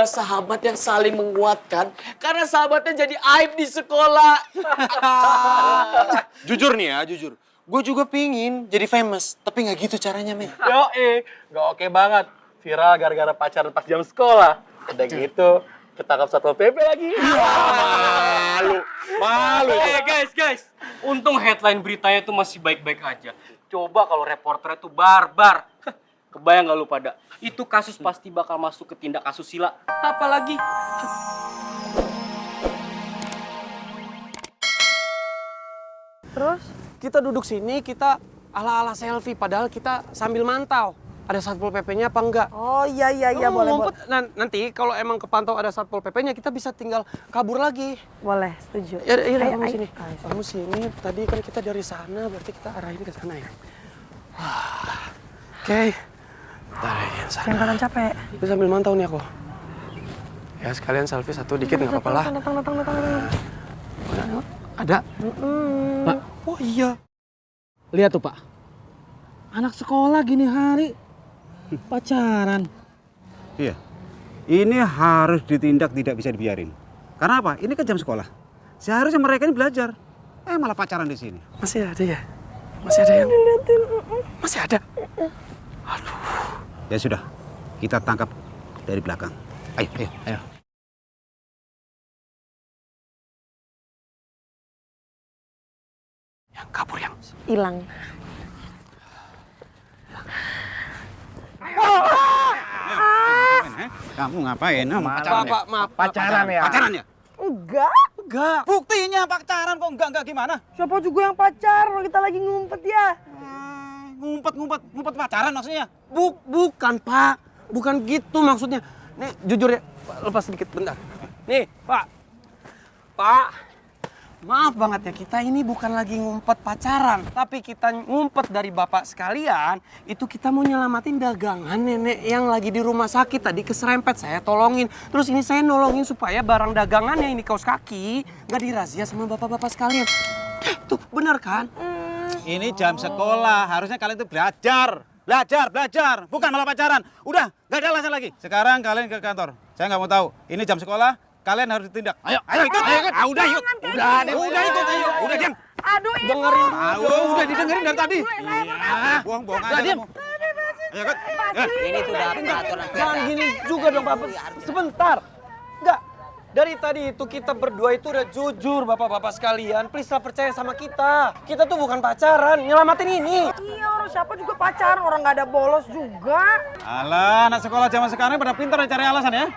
dua sahabat yang saling menguatkan karena sahabatnya jadi aib di sekolah. Jujur nih ya, jujur. Gue juga pingin jadi famous, tapi nggak gitu caranya, men. Gak oke banget. Viral gara-gara pacaran pas jam sekolah. Udah gitu, ketangkap Satpol PP lagi. Malu. Guys. Untung headline beritanya tuh masih baik-baik aja. Coba kalau reporternya tuh barbar. Kebayang gak lu pada? Itu kasus pasti bakal masuk ke tindak asusila. Apalagi... Terus? Kita duduk sini, kita ala-ala selfie, padahal kita sambil mantau. Ada Satpol PP-nya apa enggak? Oh iya boleh. Nanti kalau emang kepantau ada Satpol PP-nya, kita bisa tinggal kabur lagi. Boleh, setuju. Ya, iya, Ayo, kamu ayo. sini. Kamu sini, tadi kan kita dari sana, berarti kita arahin ke sana ya. Oke. Kita arahin sana. Jangan kalian capek. Itu sambil mantau nih aku. Ya sekalian selfie satu dikit nggak apa-apa lah. Datang. Ada? Pak, oh iya. Lihat tuh Pak, anak sekolah gini hari pacaran. Iya, ini harus ditindak, tidak bisa dibiarin. Karena apa? Ini kan jam sekolah. Seharusnya mereka ini belajar. Malah pacaran di sini. Masih ada ya? Masih ada yang? Masih ada? Aduh. Ya sudah, kita tangkap dari belakang. Ayo. Yang kabur yang? Hilang. Kamu ngapain? Maaf. Pacaran ya? Pacaran ya? Enggak. Buktinya pacaran kok enggak gimana? Siapa juga yang pacar? Kalau kita lagi ngumpet ya. Ngumpet pacaran maksudnya? Bukan Pak, bukan gitu maksudnya. Nih jujur ya, lepas sedikit bentar. Nih Pak, maaf banget ya, kita ini bukan lagi ngumpet pacaran, tapi kita ngumpet dari bapak sekalian. Itu kita mau nyelamatin dagangan nenek yang lagi di rumah sakit, tadi keserempet, saya tolongin. Terus ini saya nolongin supaya barang dagangannya ini kaos kaki nggak dirazia sama bapak-bapak sekalian. Tuh benar kan? Ini jam sekolah, harusnya kalian itu belajar, bukan malah pacaran. Udah, gak ada alasan lagi. Sekarang kalian ke kantor. Saya nggak mau tahu. Ini jam sekolah, kalian harus ditindak. Ayo ikut. Udah ikut. Udah diam. Aduh, Dengerin dulu. Udah didengerin dari tadi. Iya, bohong aja kamu. Ayo ikut. Ini sudah peraturan. Jangan gini juga dong Bapak. Sebentar. Enggak. Dari tadi itu kita berdua itu udah jujur bapak-bapak sekalian. Please lah percaya sama kita. Kita tuh bukan pacaran, nyelamatin ini. Iya, orang siapa juga pacaran, orang nggak ada bolos juga. Alah, anak sekolah zaman sekarang pada pintar cari alasan ya.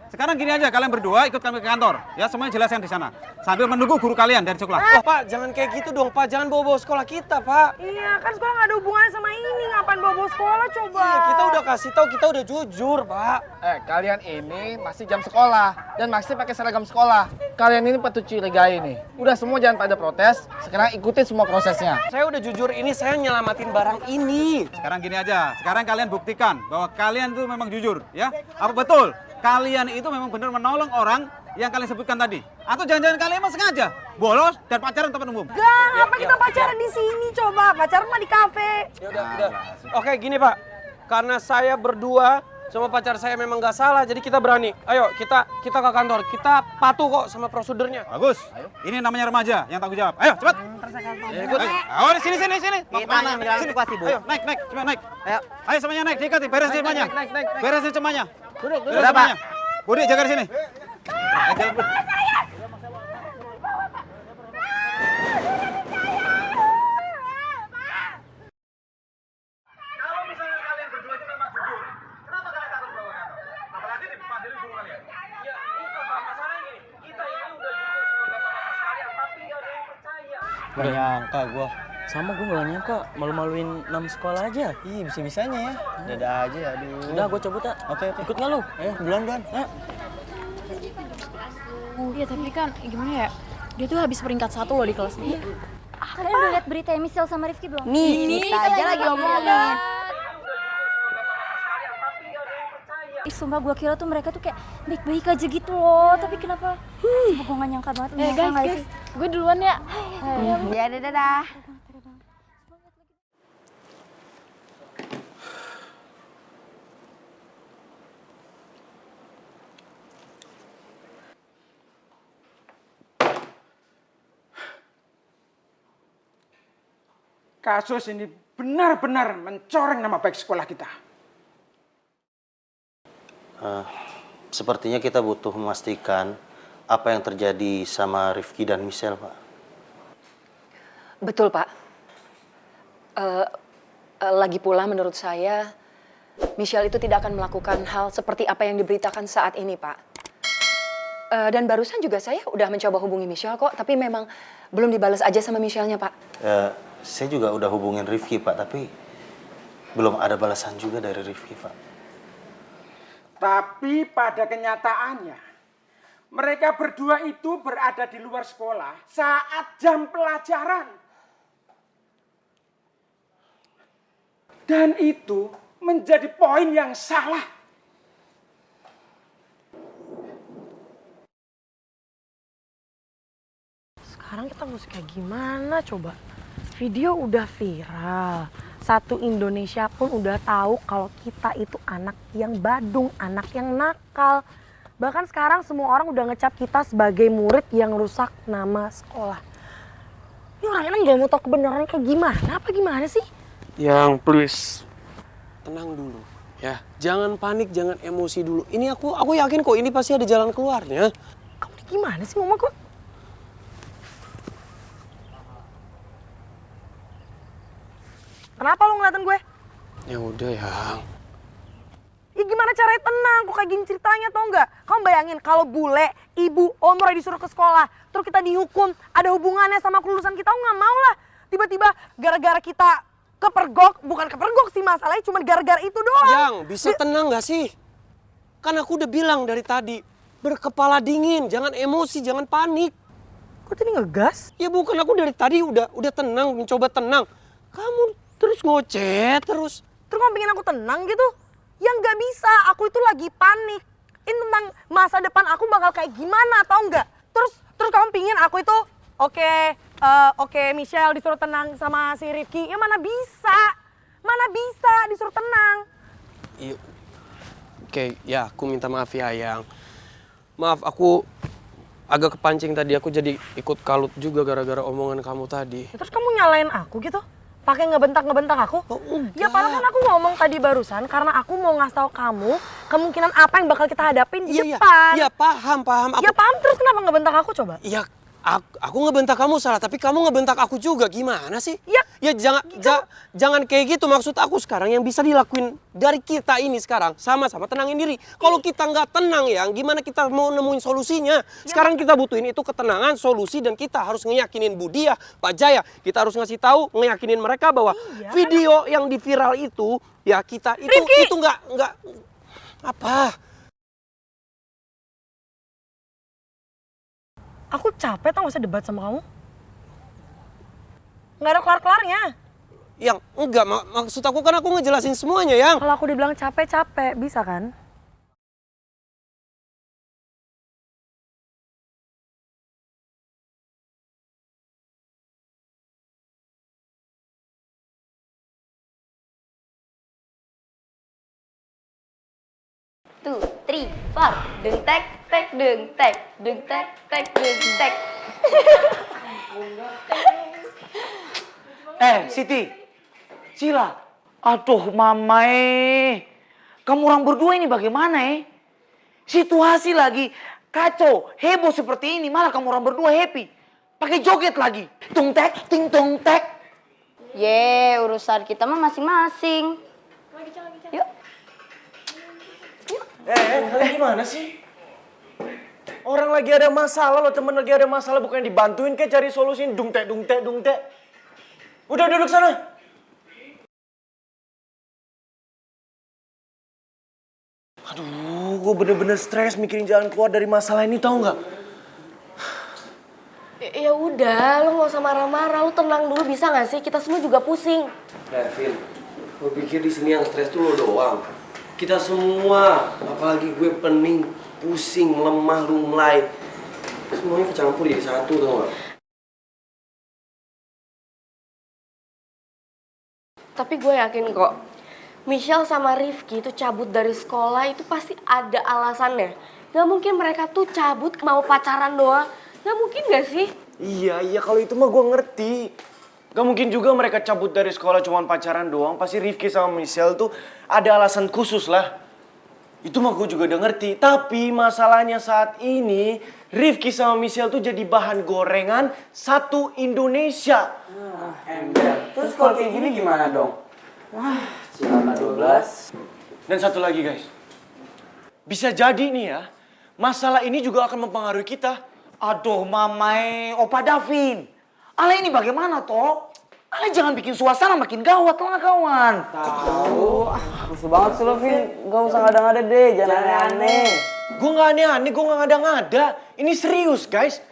Sekarang gini aja, kalian berdua ikut kami ke kantor. Ya, semuanya jelaskan di sana. Sambil menunggu guru kalian dari sekolah. Wah Pak, jangan kayak gitu dong Pak. Jangan bawa-bawa sekolah kita Pak. Iya, kan sekolah nggak ada hubungannya sama ini. Ngapain bawa sekolah coba? Iya, kita udah kasih tahu, kita udah jujur Pak. Kalian ini masih jam sekolah dan masih pakai seragam sekolah. Kalian ini patut curigai nih. Udah semua jangan pada protes. Sekarang ikutin semua prosesnya. Saya udah jujur, ini saya nyelamatin barang ini. Sekarang gini aja, sekarang kalian buktikan bahwa kalian tuh memang jujur, ya? Apa betul? Kalian itu memang benar menolong orang yang kalian sebutkan tadi? Atau jangan-jangan kalian emang sengaja bolos dan pacaran tempat umum? Gak, ngapa kita pacaran di sini coba? Pacaran mah di kafe. Ya udah. Oke, gini Pak. Karena saya berdua sama pacar saya memang nggak salah, jadi kita berani. Ayo, kita ke kantor. Kita patuh kok sama prosedurnya. Bagus. Ini namanya remaja yang tanggung jawab. Ayo, cepat. Ikut. Oh, di sini. Kita yang bilang itu pasti, Bu. Ayo, naik, coba naik. Ayo semuanya naik, diikat, beresin semuanya. Naik. Beresin semuanya. Duduk. Udah, Pak. Budi, jaga di sini. Kalau misalnya kalian berdua itu memang jujur, kenapa kalian takut bawa kantor? Apalagi dipanggilin guru kalian. Ya, bukan Pak. Masalahnya gini, kita ini udah jujur sama bapak-bapak sekalian, tapi nggak ada yang percaya. Gak nyangka gua. Sama gue gak nyangka, malu-maluin 6 sekolah aja. Iya, bisa-bisanya ya. Dadah aja, aduh. Udah, gue cabut, tak. Oke. Ikut gak lu? Ayo, duluan. Ayo. Iya, tapi kan gimana ya? Dia tuh habis peringkat 1 loh di kelasnya. Kalian udah lihat berita Michelle sama Rifki belum? Nih, kita aja lagi ngomongin. Ih, sumpah gue kira tuh mereka tuh kayak baik-baik aja gitu loh. Tapi kenapa? Sumpah gue gak nyangka banget. Guys, gue duluan ya. Ya, dadah. Kasus ini benar-benar mencoreng nama baik sekolah kita. Sepertinya kita butuh memastikan apa yang terjadi sama Rifki dan Michelle, Pak. Betul, Pak. Lagi pula menurut saya, Michelle itu tidak akan melakukan hal seperti apa yang diberitakan saat ini, Pak. Dan barusan juga saya udah mencoba hubungi Michelle kok, tapi memang belum dibalas aja sama Michelle-nya, Pak. Saya juga udah hubungin Rifki, Pak, tapi belum ada balasan juga dari Rifki, Pak. Tapi pada kenyataannya, mereka berdua itu berada di luar sekolah saat jam pelajaran. Dan itu menjadi poin yang salah. Sekarang kita mesti kayak gimana coba? Video udah viral. Satu Indonesia pun udah tahu kalau kita itu anak yang badung, anak yang nakal. Bahkan sekarang semua orang udah ngecap kita sebagai murid yang rusak nama sekolah. Ini orang-orang gak mau tahu kebenarannya kayak gimana? Apa gimana sih? Yang please, tenang dulu ya. Jangan panik, jangan emosi dulu. Ini aku yakin kok ini pasti ada jalan keluarnya. Kamu ini gimana sih Mama kok? Kenapa lu ngeliatin gue? Ya udah ya. Ya gimana caranya tenang, kok kayak gini ceritanya tau nggak? Kamu bayangin kalau bule, ibu, om Roy disuruh ke sekolah, terus kita dihukum, ada hubungannya sama kelulusan kita, nggak mau lah. Tiba-tiba gara-gara kita bukan kepergok sih masalahnya, cuma gara-gara itu doang. Yang bisa tenang nggak sih? Kan aku udah bilang dari tadi, berkepala dingin, jangan emosi, jangan panik. Kok tadi ngegas? Ya bukan, aku dari tadi udah tenang, mencoba tenang. Kamu terus ngoceh terus. Terus kamu pengen aku tenang gitu? Ya nggak bisa, aku itu lagi panik. Ini tentang masa depan aku bakal kayak gimana, tau nggak? Terus kamu pingin aku itu, oke, Michelle disuruh tenang sama si Rifki. Ya mana bisa disuruh tenang. Iya. Oke, ya aku minta maaf ya Yang. Maaf, aku agak kepancing tadi, aku jadi ikut kalut juga gara-gara omongan kamu tadi. Ya, terus kamu nyalain aku gitu? Pakai ngebentak aku? Oh, ya padahal kan aku ngomong tadi barusan karena aku mau ngasih tahu kamu kemungkinan apa yang bakal kita hadapin di depan. Iya, paham. Ya paham, terus kenapa ngebentak aku coba? Iya, aku ngebentak kamu salah, tapi kamu ngebentak aku juga. Gimana sih? Ya jangan kayak gitu. Maksud aku sekarang yang bisa dilakuin dari kita ini sekarang sama-sama tenangin diri. Kalau kita nggak tenang ya, gimana kita mau nemuin solusinya? Sekarang kita butuhin itu ketenangan, solusi, dan kita harus ngeyakinin Budia, Pak Jaya. Kita harus ngasih tahu, ngeyakinin mereka bahwa video yang di viral itu ya kita itu nggak apa. Aku capek tau gak usah debat sama kamu. Nggak ada kelar-kelarnya. Yang enggak, maksud aku kan aku ngejelasin semuanya, Yang. Kalau aku dibilang capek, bisa kan? Two, three, four. Deng tek, deng tek, deng tek, deng tek. Siti, Sila. Aduh, Mamai. Kamu orang berdua ini bagaimana Situasi lagi kacau, heboh seperti ini, malah kamu orang berdua happy. Pakai joget lagi. Tung tek, ting tung tek. Urusan kita mah masing-masing. Yuk. Kalian gimana sih? Orang lagi ada masalah loh, temen lagi ada masalah, bukannya dibantuin kayak cari solusi dung tek. Udah duduk sana. Aduh, gue bener-bener stres mikirin jalan keluar dari masalah ini, tau nggak? Ya udah, lu nggak usah marah-marah, lu tenang dulu bisa nggak sih? Kita semua juga pusing. Vin, gue pikir di sini yang stres tuh lo doang. Kita semua, apalagi gue pening, pusing, lemah, lunglai. Semuanya kecampur jadi satu, tau gak? Tapi gue yakin kok, Michelle sama Rifki itu cabut dari sekolah itu pasti ada alasannya. Gak mungkin mereka tuh cabut mau pacaran doang. Gak mungkin gak sih? Iya, kalau itu mah gue ngerti. Gak mungkin juga mereka cabut dari sekolah cuma pacaran doang. Pasti Rifki sama Michelle tuh ada alasan khusus lah. Itu mah gue juga udah ngerti. Tapi masalahnya saat ini, Rifki sama Michelle tuh jadi bahan gorengan satu Indonesia. Ember. Terus kalau kayak gini gimana dong? Wah, Cilaka 12. Dan satu lagi guys. Bisa jadi nih ya, masalah ini juga akan mempengaruhi kita. Aduh, Mamai, Opa Davin. Ale ini bagaimana, toh? Ale jangan bikin suasana makin gawat lah, kawan. Tahu. Rusuh banget sih lo, Vin. Gak usah ngada-ngada deh, jangan aneh-aneh. Gue gak aneh-aneh, gue gak ngada-ngada. Ini serius, guys.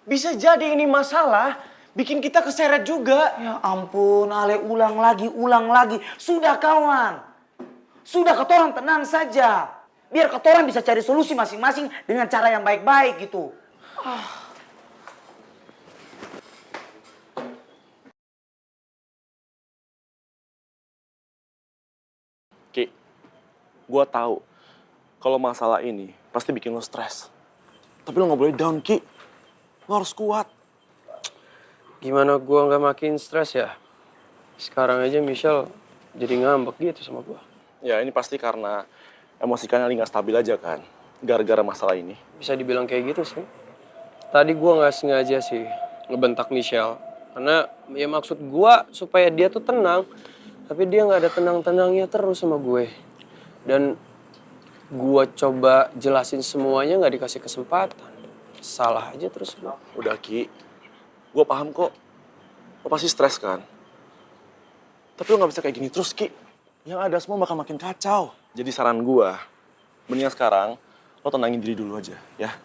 Bisa jadi ini masalah bikin kita keseret juga. Ya ampun, Ale ulang lagi. Sudah, kawan. Sudah, ketoran tenang saja. Biar ketoran bisa cari solusi masing-masing dengan cara yang baik-baik gitu. Ki, gue tahu kalau masalah ini pasti bikin lo stres. Tapi lo nggak boleh down, Ki. Lo harus kuat. Gimana gua nggak makin stres ya? Sekarang aja Michelle jadi ngambek gitu sama gua. Ya ini pasti karena emosi kalian lagi nggak stabil aja kan, gara-gara masalah ini. Bisa dibilang kayak gitu sih. Tadi gua nggak sengaja sih ngebentak Michelle. Karena ya maksud gua supaya dia tuh tenang. Tapi dia nggak ada tenang-tenangnya terus sama gue. Dan gue coba jelasin semuanya nggak dikasih kesempatan. Salah aja terus gue. Udah Ki, gue paham kok. Lo pasti stres kan? Tapi lo nggak bisa kayak gini terus Ki. Yang ada semua bakal makin kacau. Jadi saran gue, mendingan sekarang lo tenangin diri dulu aja ya.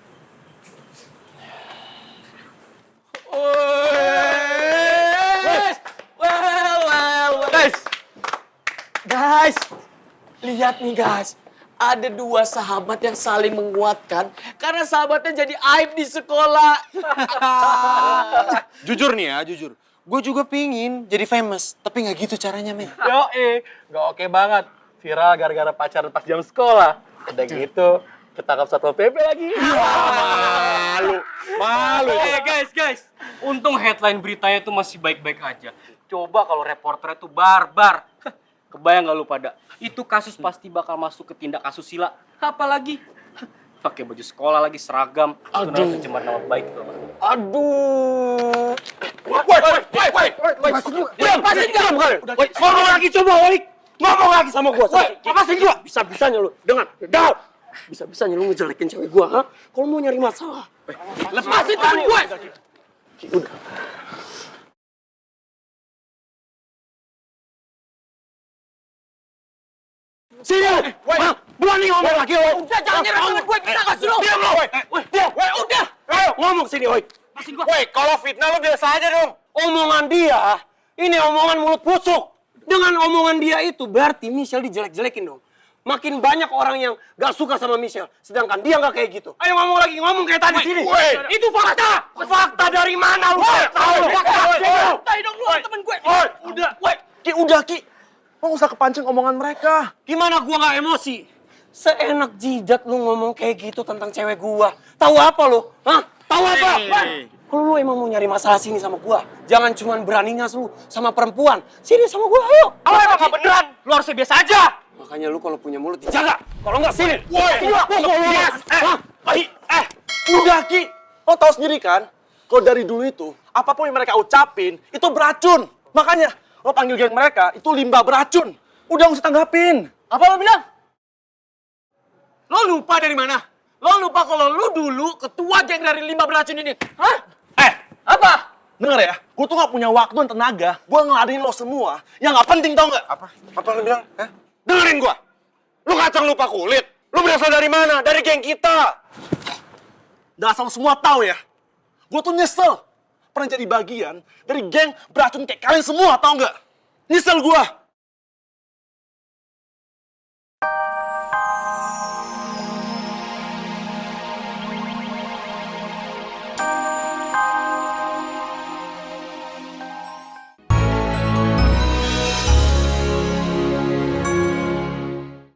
Guys, lihat nih guys. Ada dua sahabat yang saling menguatkan karena sahabatnya jadi aib di sekolah. Jujur nih ya, jujur. Gue juga pingin jadi famous, tapi nggak gitu caranya, men. Gak oke banget. Viral gara-gara pacaran pas jam sekolah. Udah gitu, ketangkap Satpol PP lagi. Malu. Guys. Untung headline beritanya tuh masih baik-baik aja. Coba kalau reporternya tuh barbar. Kebayang gak lu pada? Itu kasus pasti bakal masuk ke tindak asusila. Apalagi pakai baju sekolah lagi seragam. Itu namanya pencemaran nama baik tuh. Aduh. Lepasin gak? Ngomong lagi coba, Woi. Ngomong lagi sama gua. Lepasin gua. Bisa-bisanya lu. Dengar. Bisa-bisanya lu ngejelekin cewek gua, ha? Kalau mau nyari masalah. Lepasin tangan gue. Udah. Sini! Berani ngomong lagi, Woi! Udah, jangan nyerang tangan gue! Bisa gak sih lu? Diam lu! Diam! Udah! Ayo, ngomong sini, Woi! Woi, kalau fitnah lo biasa aja dong. Omongan dia, ini omongan mulut busuk. Dengan omongan dia itu berarti Michelle dijelek-jelekin dong. Makin banyak orang yang gak suka sama Michelle, sedangkan dia gak kayak gitu. Ayo ngomong lagi, ngomong kayak tadi sini. Itu fakta! Fakta dari mana lu? Fakta dong lu, temen gue. Udah, Udah, Ki. Lo gak usah kepancing omongan mereka. Gimana gua gak emosi? Seenak jidat lu ngomong kayak gitu tentang cewek gua. Tahu apa lu? Hah? Tahu apa? Kalau lu emang mau nyari masalah sini sama gua, jangan cuman berani ngas lu sama perempuan. Sini sama gua, ayo. Kalau emang gak beneran, lu harusnya biasa aja. Makanya lu kalau punya mulut dijaga. Kalau nggak sini. Udah, Ki. Lo tau sendiri kan? Kalau dari dulu itu, apapun yang mereka ucapin, itu beracun. Makanya, lo panggil geng mereka, itu limbah beracun. Udah, usah tanggapin. Apa lo bilang? Lo lupa dari mana? Lo lupa kalau lo dulu ketua geng dari limbah beracun ini. Hah? Apa? Dengar ya, gue tuh gak punya waktu dan tenaga buat ngeladenin lo semua yang gak penting, tau gak? Apa lo bilang? Dengerin gua. Lu kacang lupa kulit. Lu berasal dari mana? Dari geng kita. Dasar semua tahu ya. Gue tuh nyesel pernah jadi bagian dari geng beracun kayak kalian semua, tau gak? Nyesel gue.